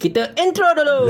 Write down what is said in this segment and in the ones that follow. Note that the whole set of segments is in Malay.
Kita intro dulu.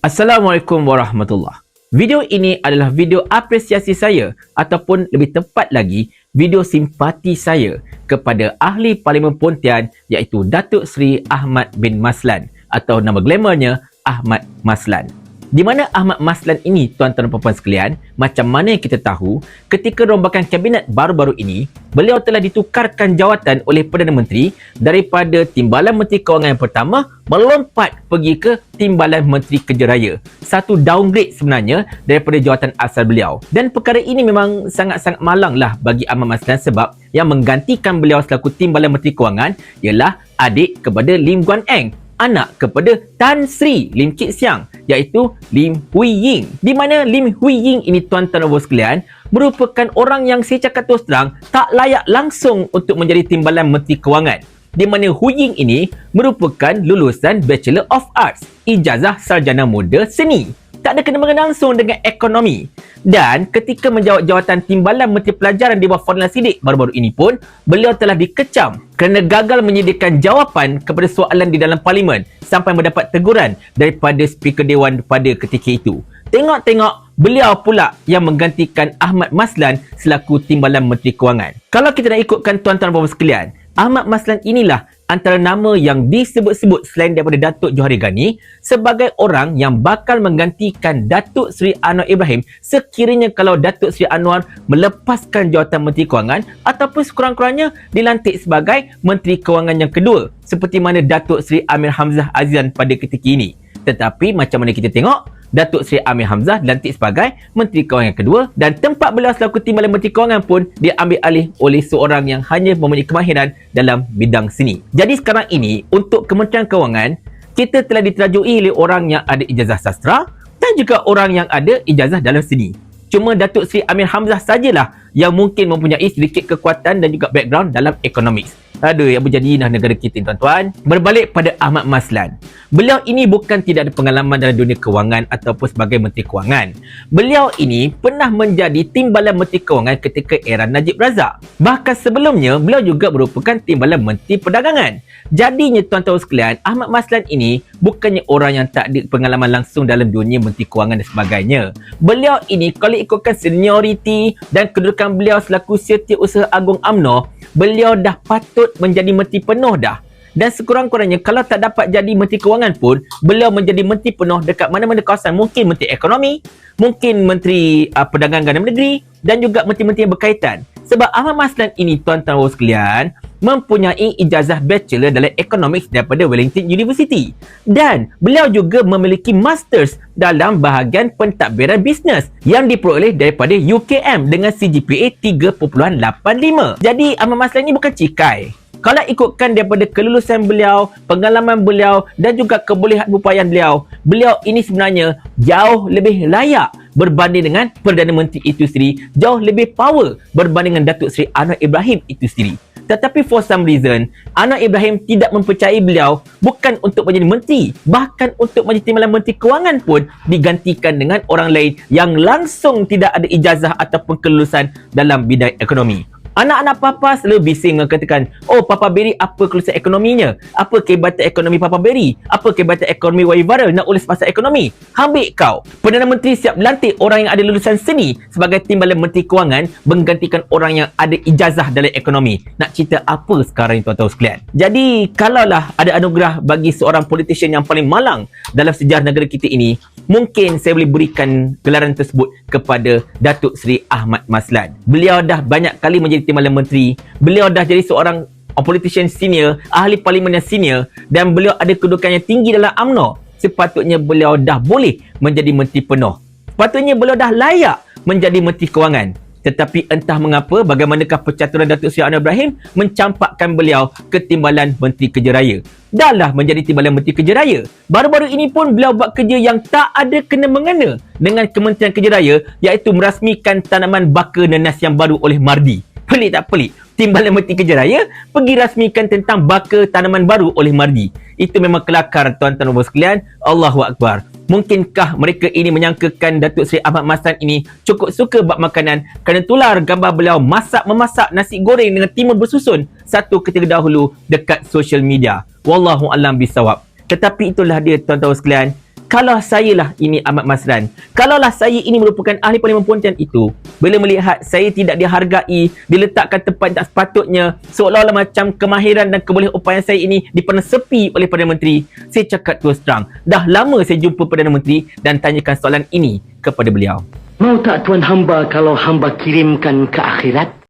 Assalamualaikum warahmatullahi. Video ini adalah video apresiasi saya ataupun lebih tepat lagi video simpati saya kepada Ahli Parlimen Pontian iaitu Datuk Seri Ahmad bin Maslan atau nama glamournya Ahmad Maslan. Di mana Ahmad Maslan ini, tuan-tuan dan puan-puan sekalian, macam mana yang kita tahu, ketika rombakan kabinet baru-baru ini, beliau telah ditukarkan jawatan oleh Perdana Menteri daripada Timbalan Menteri Kewangan yang pertama melompat pergi ke Timbalan Menteri Kerja Raya. Satu downgrade sebenarnya daripada jawatan asal beliau. Dan perkara ini memang sangat-sangat malang lah bagi Ahmad Maslan sebab yang menggantikan beliau selaku Timbalan Menteri Kewangan ialah adik kepada Lim Guan Eng, anak kepada Tan Sri Lim Kit Siang iaitu Lim Hui Ying. Di mana Lim Hui Ying ini, tuan-tuan dan puan sekalian, merupakan orang yang saya cakap terus terang tak layak langsung untuk menjadi Timbalan Menteri Kewangan. Di mana Hui Ying ini merupakan lulusan Bachelor of Arts, ijazah sarjana muda seni. Tak ada kena-mengena langsung dengan ekonomi. Dan ketika menjawat jawatan Timbalan Menteri Pelajaran di bawah Fadlan Siddiq baru-baru ini pun, beliau telah dikecam kerana gagal menyediakan jawapan kepada soalan di dalam Parlimen sampai mendapat teguran daripada Speaker Dewan pada ketika itu. Tengok-tengok, beliau pula yang menggantikan Ahmad Maslan selaku Timbalan Menteri Kewangan. Kalau kita nak ikutkan tuan-tuan dan puan sekalian, Ahmad Maslan inilah antara nama yang disebut-sebut selain daripada Datuk Johari Ghani sebagai orang yang bakal menggantikan Datuk Seri Anwar Ibrahim sekiranya kalau Datuk Seri Anwar melepaskan jawatan Menteri Kewangan ataupun sekurang-kurangnya dilantik sebagai Menteri Kewangan yang kedua seperti mana Datuk Seri Amir Hamzah Azlan pada ketika ini. Tetapi macam mana kita tengok, Datuk Seri Amir Hamzah dilantik sebagai Menteri Kewangan yang kedua dan tempat beliau selaku Timbalan Menteri Kewangan pun diambil alih oleh seorang yang hanya mempunyai kemahiran dalam bidang seni. Jadi sekarang ini untuk Kementerian Kewangan, kita telah diterajui oleh orang yang ada ijazah sastra dan juga orang yang ada ijazah dalam seni. Cuma Datuk Seri Amir Hamzah sajalah yang mungkin mempunyai sedikit kekuatan dan juga background dalam economics. Aduh, yang berjadi dah negara kita, tuan-tuan. Berbalik pada Ahmad Maslan. Beliau ini bukan tidak ada pengalaman dalam dunia kewangan ataupun sebagai Menteri Kewangan. Beliau ini pernah menjadi Timbalan Menteri Kewangan ketika era Najib Razak. Bahkan sebelumnya, beliau juga merupakan Timbalan Menteri Perdagangan. Jadinya, tuan-tuan sekalian, Ahmad Maslan ini bukannya orang yang tak ada pengalaman langsung dalam dunia Menteri Kewangan dan sebagainya. Beliau ini, kalau ikutkan senioriti dan kedudukan beliau selaku Setiausaha Agung UMNO, beliau dah patut menjadi menteri penuh dah. Dan sekurang-kurangnya kalau tak dapat jadi Menteri Kewangan pun, beliau menjadi menteri penuh dekat mana-mana kawasan. Mungkin Menteri Ekonomi, mungkin Menteri Perdagangan Dalam Negeri dan juga menteri-menteri yang berkaitan. Sebab Ahmad Maslan ini, tuan-tuan sekalian, mempunyai ijazah Bachelor dalam Economics daripada Wellington University. Dan beliau juga memiliki Masters dalam bahagian pentadbiran bisnes yang diperoleh daripada UKM dengan CGPA 3.85. Jadi Ahmad Maslan ini bukan cikai. Kalau ikutkan daripada kelulusan beliau, pengalaman beliau dan juga kebolehan upayaan beliau, beliau ini sebenarnya jauh lebih layak berbanding dengan Perdana Menteri itu sendiri, jauh lebih power berbanding dengan Datuk Seri Anwar Ibrahim itu sendiri. Tetapi for some reason, Anwar Ibrahim tidak mempercayai beliau bukan untuk menjadi menteri, bahkan untuk menjadi Timbalan Menteri Kewangan pun digantikan dengan orang lain yang langsung tidak ada ijazah ataupun kelulusan dalam bidang ekonomi. Anak-anak Papa selalu bising mengatakan, oh Papa Berry apa kelulusan ekonominya? Apa kehebatan ekonomi Papa Berry? Apa kehebatan ekonomi Wahyu Viral nak ulas pasal ekonomi? Ambil kau. Perdana Menteri siap lantik orang yang ada lulusan seni sebagai Timbalan Menteri Kewangan menggantikan orang yang ada ijazah dalam ekonomi. Nak cerita apa sekarang ni, tuan-tuan sekalian? Jadi kalaulah ada anugerah bagi seorang politician yang paling malang dalam sejarah negara kita ini, mungkin saya boleh berikan gelaran tersebut kepada Datuk Seri Ahmad Maslan. Beliau dah banyak kali menjadi Timbalan Menteri. Beliau dah jadi seorang politician senior, ahli parlimen yang senior dan beliau ada kedudukan yang tinggi dalam UMNO. Sepatutnya beliau dah boleh menjadi menteri penuh. Sepatutnya beliau dah layak menjadi Menteri Kewangan. Tetapi entah mengapa bagaimanakah percaturan Datuk Seri Anwar Ibrahim mencampakkan beliau ke Timbalan Menteri Kerja Raya. Dahlah menjadi Timbalan Menteri Kerja Raya. Baru-baru ini pun beliau buat kerja yang tak ada kena-mengena dengan Kementerian Kerja Raya iaitu merasmikan tanaman baka nanas yang baru oleh Mardi. Pelik tak pelik? Timbalan Menteri Kerja Raya pergi rasmikan tentang baka tanaman baru oleh Mardi. Itu memang kelakar, tuan-tuan dan puan sekalian. Allahu Akbar. Mungkinkah mereka ini menyangkakan Datuk Seri Ahmad Masran ini cukup suka bab makanan kerana tular gambar beliau memasak nasi goreng dengan timun bersusun satu ketika dahulu dekat social media. Wallahu a'lam bisawab. Tetapi itulah dia tuan-tuan sekalian. Kalau saya lah ini Ahmad Masran, kalaulah saya ini merupakan ahli Parlimen Pontian itu, bila melihat saya tidak dihargai, diletakkan tempat tak sepatutnya, seolah-olah macam kemahiran dan kebolehan saya ini dipandang sepi oleh Perdana Menteri, saya cakap terus terang, dah lama saya jumpa Perdana Menteri dan tanyakan soalan ini kepada beliau. Mau tak tuan hamba kalau hamba kirimkan ke akhirat?